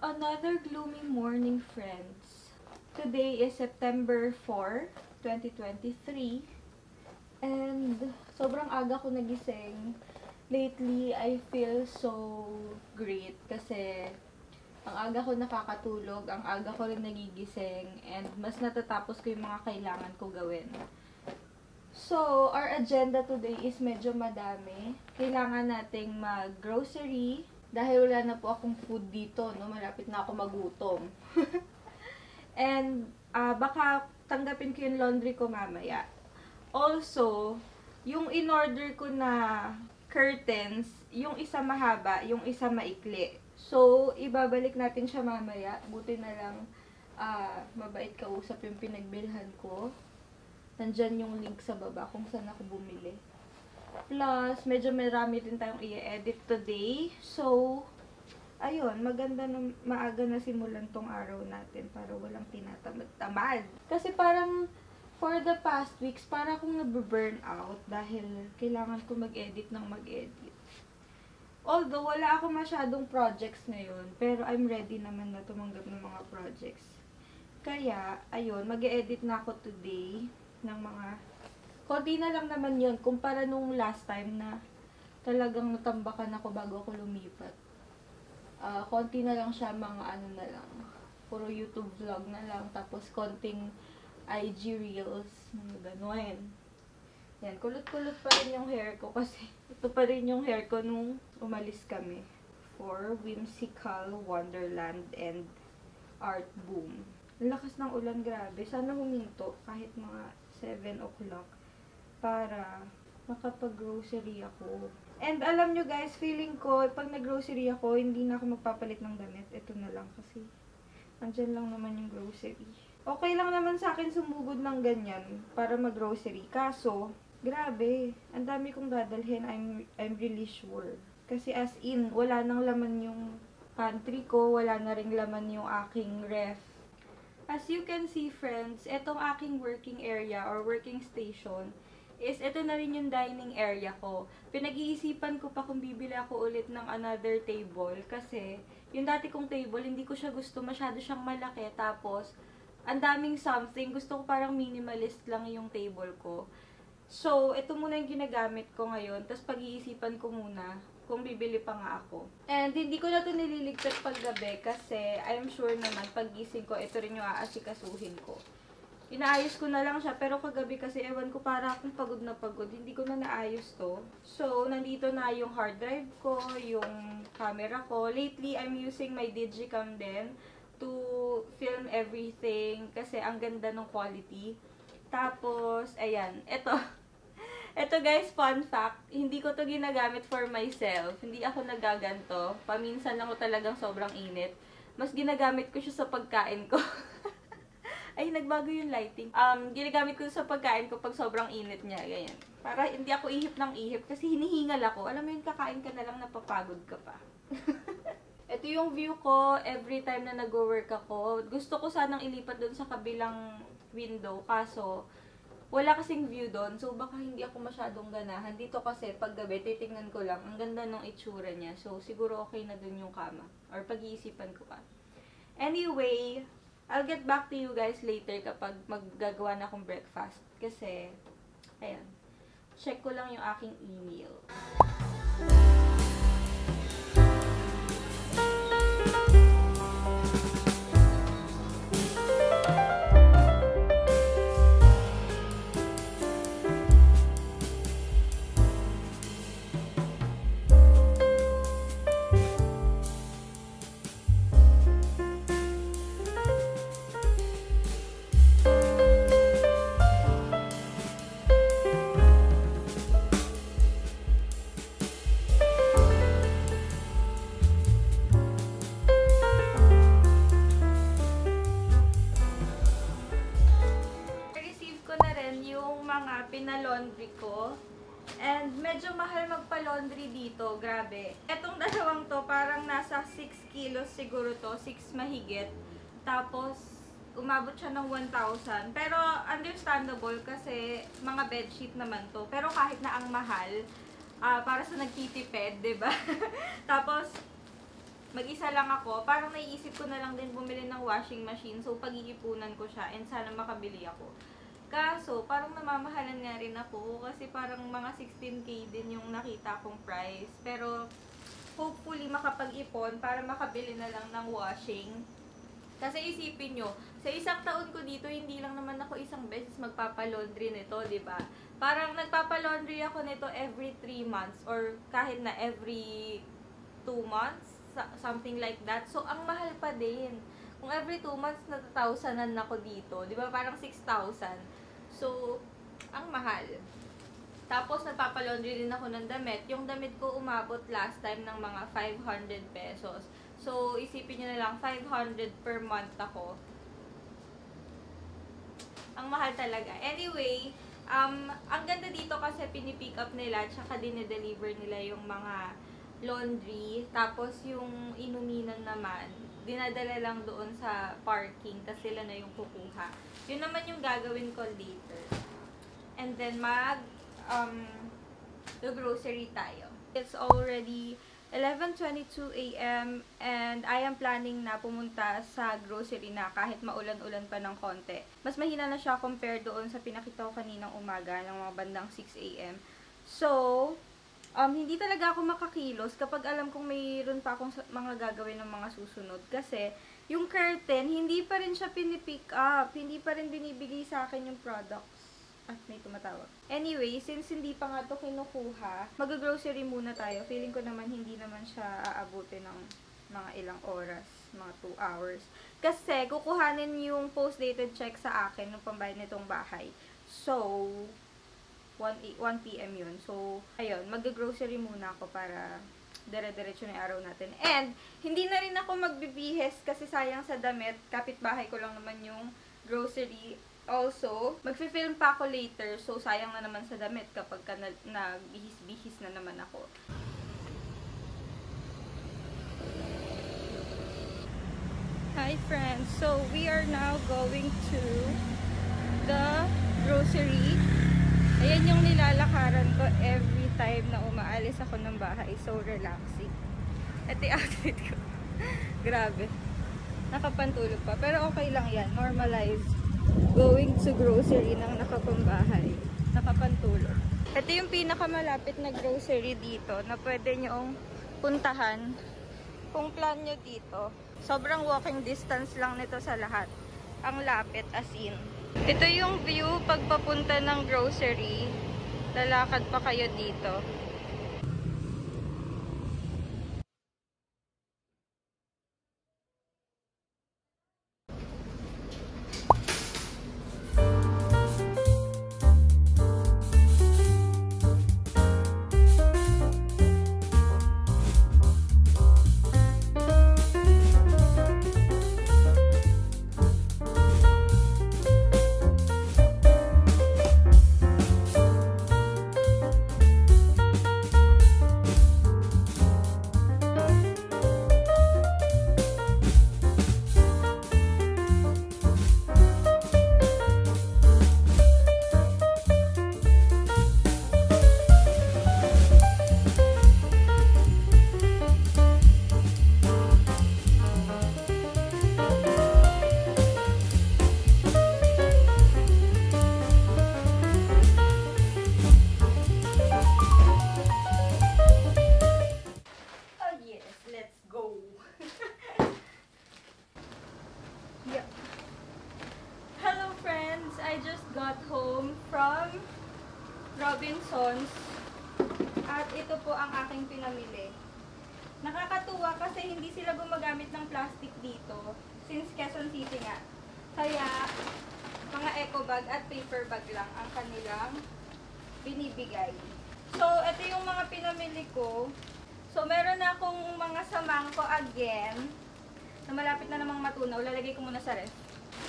Another gloomy morning, friends. Today is September 4, 2023. And sobrang aga ko nagising. Lately, I feel so great kasi ang aga ko nakakatulog, ang aga ko rin nagigising, and mas natatapos ko yung mga kailangan ko gawin. So, our agenda today is medyo madami. Kailangan nating mag-grocery dahil wala na po akong food dito, no? Malapit na ako magutom. And, baka tanggapin ko yung laundry ko mamaya. Also, yung in-order ko na curtains, yung isa mahaba, yung isa maikli. So, ibabalik natin siya mamaya. Buti na lang, mabait kausap yung pinagbilhan ko. Nandyan yung link sa baba kung saan ako bumili. Plus, medyo marami din tayong i-edit today. So, ayun, maganda na maaga na simulan tong araw natin para walang tinatamad-tamad. Kasi parang, for the past weeks, para akong nabe-burn out dahil kailangan ko mag-edit ng mag-edit. Although, wala ako masyadong projects ngayon, pero I'm ready naman na tumanggap ng mga projects. Kaya, ayun, mag-edit na ako today ng mga konti na lang naman yun kumpara nung last time na talagang natambakan ako bago ako lumipat. Konti na lang siya, mga ano na lang, puro YouTube vlog na lang, tapos konting IG reels, mga gano'n. Yan, kulot-kulot pa rin yung hair ko kasi ito pa rin yung hair ko nung umalis kami for Whimsical Wonderland and Art Boom. Ang lakas ng ulan, grabe. Sana huminto kahit mga 7 o'clock para makapag-grocery ako. And alam nyo guys, feeling ko, pag nag-grocery ako, hindi na ako magpapalit ng damit. Ito na lang kasi andyan lang naman yung grocery. Okay lang naman sa akin sumugod ng ganyan para mag-grocery. Kaso, grabe, ang dami kong dadalhin. I'm really sure. Kasi as in, wala nang laman yung pantry ko, wala na ring laman yung aking ref. As you can see, friends, itong aking working area or working station is ito na rin yung dining area ko. Pinag-iisipan ko pa kung bibili ako ulit ng another table kasi yung dati kong table, hindi ko siya gusto. Masyado siyang malaki. Tapos, ang daming something. Gusto ko parang minimalist lang yung table ko. So, ito muna yung ginagamit ko ngayon. Tapos, pag-iisipan ko muna kung bibili pa nga ako. And, hindi ko na ito nililigpit paggabi kasi I'm sure naman pag-gising ko, ito rin yung aasikasuhin ko. Inaayos ko na lang siya, pero kagabi kasi ewan ko para akong pagod na pagod. Hindi ko na naayos to. So, nandito na yung hard drive ko, yung camera ko. Lately, I'm using my Digicam din to film everything kasi ang ganda ng quality. Tapos, ayan, ito. Ito guys, fun fact, hindi ko to ginagamit for myself. Hindi ako nagaganto. Paminsan lang ko talagang sobrang init. Mas ginagamit ko siya sa pagkain ko. Ay, nagbago yung lighting. Ginagamit ko sa pagkain ko pag sobrang init niya. Ganyan. Para hindi ako ihip ng ihip kasi hinihingal ako. Alam mo yun, kakain ka na lang, napapagod ka pa. Ito yung view ko every time na nag-work ako. Gusto ko sanang ilipat doon sa kabilang window. Kaso, wala kasing view doon, so baka hindi ako masyadong ganahan. Dito kasi, pag gabi, titingnan ko lang, ang ganda ng itsura niya. So, siguro okay na doon yung kama. Or pag-iisipan ko pa. Anyway, I'll get back to you guys later kapag maggagawa na akong breakfast. Kasi, ayan, check ko lang yung aking email. Pinalaundry ko. And medyo mahal magpa-laundry dito. Grabe. Etong dalawang to, parang nasa 6 kilos siguro to. 6 mahigit. Tapos, umabot siya ng 1,000. Pero, understandable kasi mga bedsheet naman to. Pero kahit na ang mahal, para sa nagtitipid, diba? Tapos, mag-isa lang ako, parang naiisip ko na lang din bumili ng washing machine. So, pag-iipunan ko siya and sana makabili ako. Kaso, parang namamahalan nga rin ako kasi parang mga 16K din yung nakita kong price. Pero, hopefully makapag-ipon para makabili na lang ng washing. Kasi isipin nyo, sa isang taon ko dito, hindi lang naman ako isang beses magpapalaundry nito, diba? Parang nagpapalaundry ako nito every 3 months or kahit na every 2 months, something like that. So, ang mahal pa din. Kung every 2 months, natatawasanan ako dito, diba? Parang 6,000. So, ang mahal. Tapos, nagpapalaundry din ako ng damit. Yung damit ko umabot last time ng mga 500 pesos. So, isipin nyo na lang, 500 per month ako. Ang mahal talaga. Anyway, ang ganda dito kasi pinipick up nila, tsaka dinedeliver nila yung mga laundry. Tapos, yung inuminan naman, dinadala lang doon sa parking, tapos sila na yung kukuha. Yun naman yung gagawin ko later. And then, grocery tayo. It's already 11:22 AM and I am planning na pumunta sa grocery na kahit maulan-ulan pa ng konti. Mas mahina na siya compared doon sa pinakita ko kaninang umaga ng mga bandang 6 AM. So, hindi talaga ako makakilos kapag alam kong mayroon pa akong mga gagawin ng mga susunod. Kasi, yung curtain, hindi pa rin siya pinipick up. Hindi pa rin binibigay sa akin yung products. At may tumatawag. Anyway, since hindi pa nga ito kinukuha, mag-grocery muna tayo. Feeling ko naman hindi naman siya aabutin ng mga ilang oras, mga 2 hours. Kasi, kukuhanin yung post-dated check sa akin ng pambayad nitong bahay. So, 1 PM yun. So, ayun, mag-grocery muna ako para dire-diretso na yung araw natin. And, hindi na rin ako magbibihes kasi sayang sa damit. Kapitbahay ko lang naman yung grocery. Also, magfi-film pa ako later, so sayang na naman sa damit kapag nagbihis-bihis na naman ako. Hi friends! So, we are now going to the grocery. Ayan yung nilalakaran ko every time na umaalis ako ng bahay. So, relaxing. Ito yung outfit ko. Grabe. Nakapantulog pa. Pero okay lang yan. Normalized. Going to grocery ng nakapambahay. Nakapantulog. Ito yung pinakamalapit na grocery dito na pwede nyong puntahan kung plan nyo dito. Sobrang walking distance lang nito sa lahat. Ang lapit as in. Ito yung view pagpapunta ng grocery. Lalakad pa kayo dito. Robinsons. At ito po ang aking pinamili. Nakakatuwa kasi hindi sila gumagamit ng plastic dito. Since Quezon City nga. Kaya, mga eco bag at paper bag lang ang kanilang binibigay. So, ito yung mga pinamili ko. So, meron na akong mga samangko again. Na malapit na namang matunaw. Lalagay ko muna sa ref.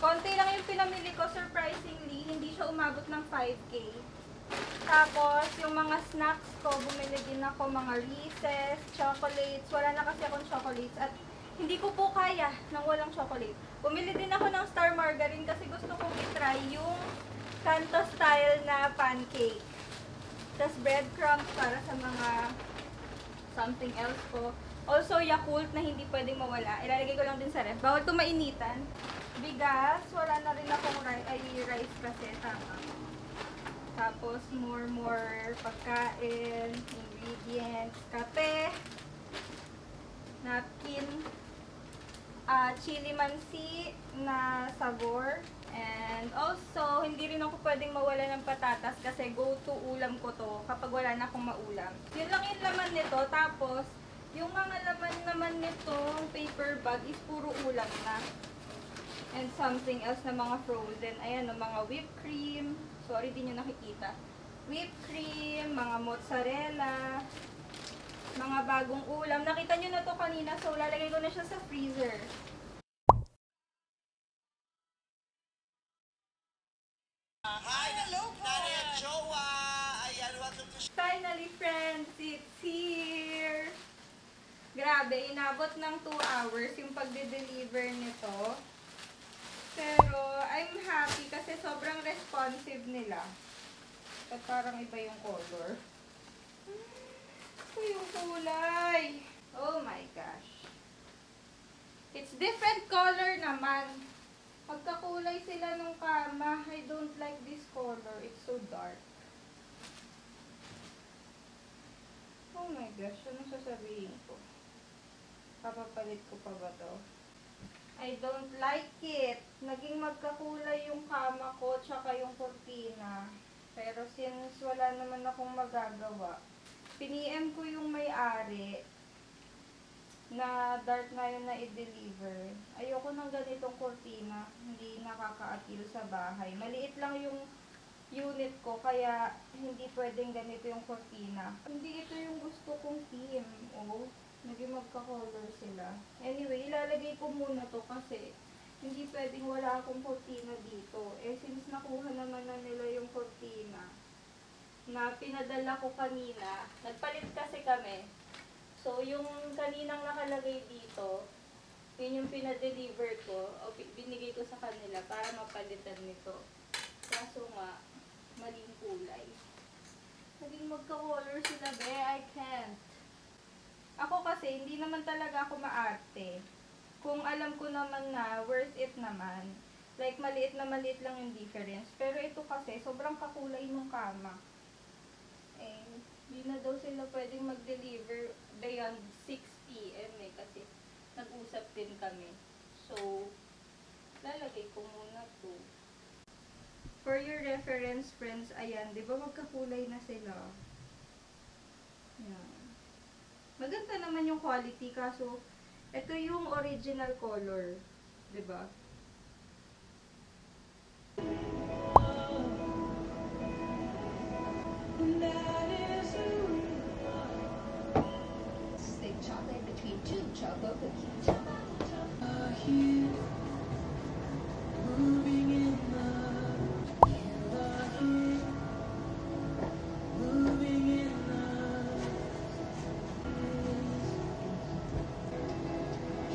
Konti lang yung pinamili ko. Surprisingly, hindi siya umabot ng 5K. Tapos, yung mga snacks ko, bumili din ako mga Reese's, chocolates. Wala na kasi akong chocolates at hindi ko po kaya nang walang chocolate. Bumili din ako ng Star Margarine kasi gusto kong itry yung Kanto style na pancake. Tapos breadcrumbs para sa mga something else ko. Also, Yakult na hindi pwedeng mawala. Ilalagay ko lang din sa ref. Bawal ito mainitan. Bigas. Wala na rin akong rice kasi. Tama. Tapos, more pagkain, ingredients, kape, napkin, chili mansi na sabor, and also, hindi rin ako pwedeng mawala ng patatas kasi go-to ulam ko to kapag wala na akong maulam. Yun lang yung laman nito, tapos, yung mga laman naman nitong paper bag is puro ulam na. And something else na mga frozen. Ayan, no, mga whipped cream. Sorry, di nyo nakikita. Whipped cream, mga mozzarella, mga bagong ulam. Nakita nyo na to kanina, so lalagay ko na siya sa freezer. Hi! Hello po! Nani at Jowa! Ayan, welcome to... Finally, friends, it's here! Grabe, inabot ng 2 hours yung pagde-deliver nito. Pero, I'm happy kasi sobrang responsive nila. At parang iba yung color. Ito yung kulay. Oh my gosh. It's different color naman. Pagkakulay sila nung kama, I don't like this color. It's so dark. Oh my gosh, anong sasabihin ko? Papapalit ko pa ba to? I don't like it. Naging magkakulay yung kama ko tsaka yung kurtina. Pero since wala naman akong magagawa, piniem ko yung may-ari na dark na yun na i-deliver. Ayoko ng ganitong kurtina. Hindi nakaka-appeal sa bahay. Maliit lang yung unit ko, kaya hindi pwedeng ganito yung kurtina. Hindi ito yung gusto kong theme. Oh, naging magka-color sila. Anyway, ilalagay ko muna to kasi hindi pwedeng wala akong kurtina dito. Eh, since nakuha naman na nila yung kurtina na pinadala ko kanina, nagpalit kasi kami. So, yung kaninang nakalagay dito, yun yung pinadeliver ko, o binigay ko sa kanila para mapalitan nito. Kaso nga, maling kulay. Naging magka-color sila, be. I can't. Ako kasi, hindi naman talaga ako maarte. Kung alam ko naman na worth it naman, like maliit na maliit lang yung difference. Pero ito kasi, sobrang kakulay ng kama. Eh, hindi na daw sila pwedeng mag-deliver beyond 6 PM eh, kasi nag-usap din kami. So, lalagay ko muna to. For your reference, friends, ayan, di ba magkakulay na sila? Yan. Maganda naman yung quality, kaso ito yung original color, di ba? Stick chocolate between 2 choco cookies. Moving in love, moving in love.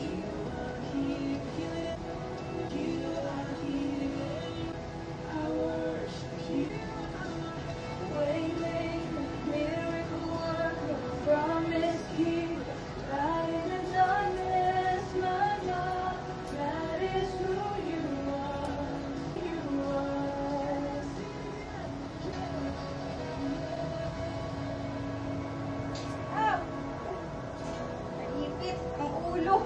You are here, you are here. I worship you. Waymaker, miracle worker, promise keeper, light in the darkness, my God, that is who you are. You are. Ow! Naipit ang ulo.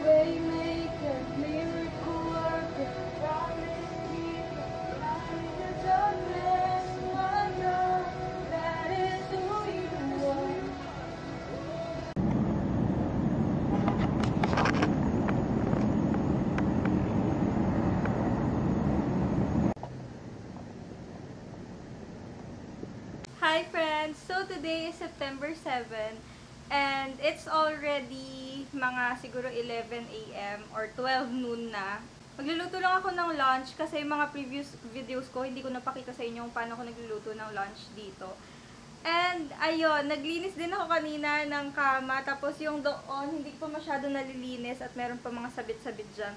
Waymaker, miracle worker, promise keeper, light in the darkness, my God, that is who you are. Hi friends! So today is September 7 and it's already mga siguro 11 AM or 12 noon na. Magluluto lang ako ng lunch kasi yung mga previous videos ko hindi ko napakita sa inyo kung paano ako nagluluto ng lunch dito. And ayun, naglinis din ako kanina ng kama, tapos yung doon hindi ko pa masyado nalilinis at meron pa mga sabit-sabit dyan.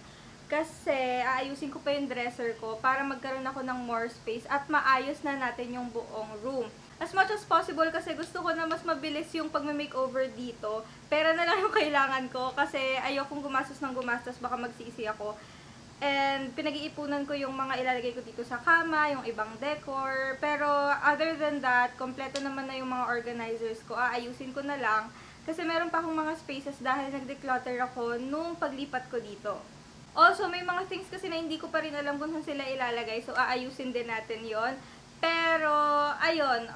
Kasi aayusin ko pa yung dresser ko para magkaroon ako ng more space at maayos na natin yung buong room. as much as possible kasi gusto ko na mas mabilis yung pagme-makeover dito. Pera na lang yung kailangan ko kasi ayokong gumastos ng gumastos, baka magsisi ako. And pinag-iipunan ko yung mga ilalagay ko dito sa kama, yung ibang decor. Pero other than that, kompleto naman na yung mga organizers ko. Aayusin ko na lang. Kasi meron pa akong mga spaces dahil nag-declutter ako nung paglipat ko dito. Also, may mga things kasi na hindi ko pa rin alam kung saan sila ilalagay. So, aayusin din natin yon. Pero, ayun,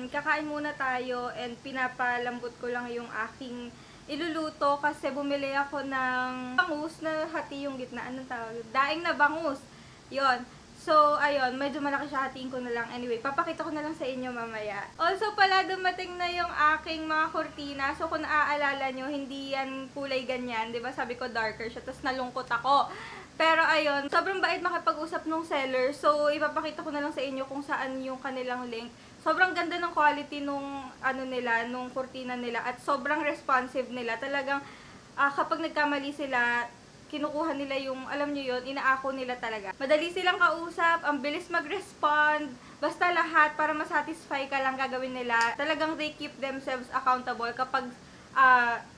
kakain muna tayo and pinapalambot ko lang yung aking iluluto kasi bumili ako ng bangus na hati yung gitna. Anong tawag? Daing na bangus. Yon. So, ayun, medyo malaki siya, hatiin ko na lang. Anyway, papakita ko na lang sa inyo mamaya. Also pala, dumating na yung aking mga kurtina. So, kung naaalala nyo, hindi yan kulay ganyan. Diba? Sabi ko darker siya, tapos nalungkot ako. Pero ayun, sobrang bait makipag-usap nung seller. So, ipapakita ko na lang sa inyo kung saan yung kanilang link. Sobrang ganda ng quality nung ano nila, nung kurtina nila at sobrang responsive nila. Talagang kapag nagkamali sila, kinukuha nila yung, alam nyo yun, inaako nila talaga. Madali silang kausap, ang bilis mag-respond, basta lahat para masatisfy ka lang gagawin nila. Talagang they keep themselves accountable kapag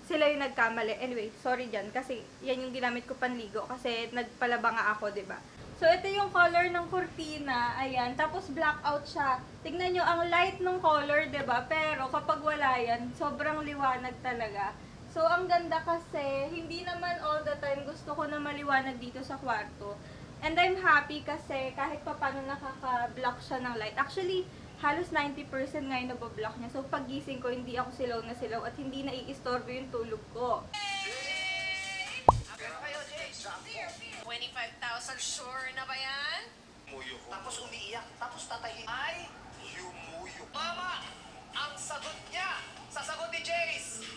sila yung nagkamali. Anyway, sorry dyan kasi yan yung ginamit ko panligo kasi nagpalaba nga ako, diba? So, ito yung color ng kurtina. Ayan. Tapos, blackout siya. Tignan nyo, ang light ng color, diba? Pero, kapag wala yan, sobrang liwanag talaga. So, ang ganda kasi, hindi naman all the time gusto ko na maliwanag dito sa kwarto. And I'm happy kasi kahit pa paano nakaka-block siya ng light. Actually, halos 90% nga yung nabablock niya. So, paggising ko, hindi ako silaw na silaw at hindi naiistorbo yung tulog ko. 25,000 sure na ba yan? Muyo ko. Tapos umiiyak, tapos tatayin. Ay, Yumuyo. Mama! Ang sagot niya! Sa sagot ni Jace!